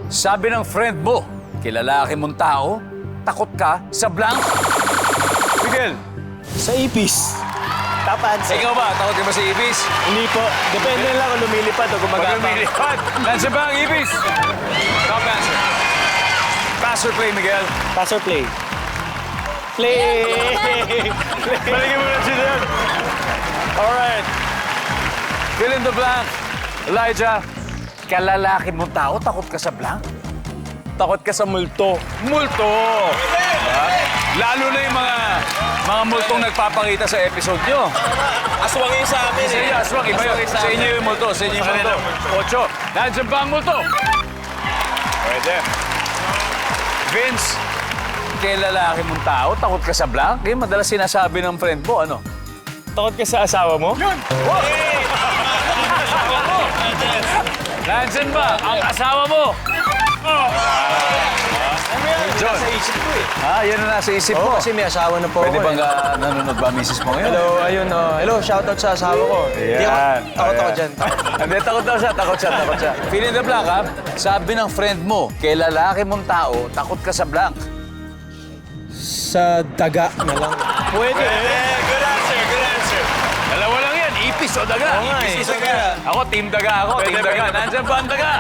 Sabi ng friend mo, kilalaki mong tao, takot ka sa blank. Miguel, Sa ipis. Top answer. ikaw ba? Takot ka ba sa ibis? Hindi po. Depende lang kung lumilipad o Pag gumagapang. lumilipad, nandiyan ba ang ibis? Top answer. Pass or play, Miguel? Pass or play? Play! Balikin mo na siya dyan. Alright. Fill in the blank. Elijah, kalalaki mong tao, takot ka sa blank? Takot ka sa multo. Multo! Diba? Lalo na yung mga multong nagpapakita sa episode nyo. Aswang yung sa amin Sa inyo, aswang, iba yun. Sa inyo yung multo, sa inyo yung multo. Ocho. Nandiyan ba ang multo? Pwede. Vince, kay lalaki mong tao, takot ka sa blank? Eh, madalas sinasabi ng friend mo, ano? Takot ka sa asawa mo? Yun! Nandiyan ba ang asawa mo? John. Sa isip ko eh. Yan na nasa isip mo. Kasi may asawa na po Pwede ako bang nanonood ba misis mo ngayon? Hello, ayun hello, shoutout sa asawa ko. Hindi ako, takot ako dyan. Hindi, takot daw siya, takot siya. Fill in the blank, ha? Sabi ng friend mo, kay lalaki mong tao, takot ka sa blank. Sa daga na lang. Pwede. Good answer. Dalawa lang yan, ipis o daga. Oo nga eh. Ipis o daga. Ako, team daga ako, team daga. Nandiyan ba ang daga?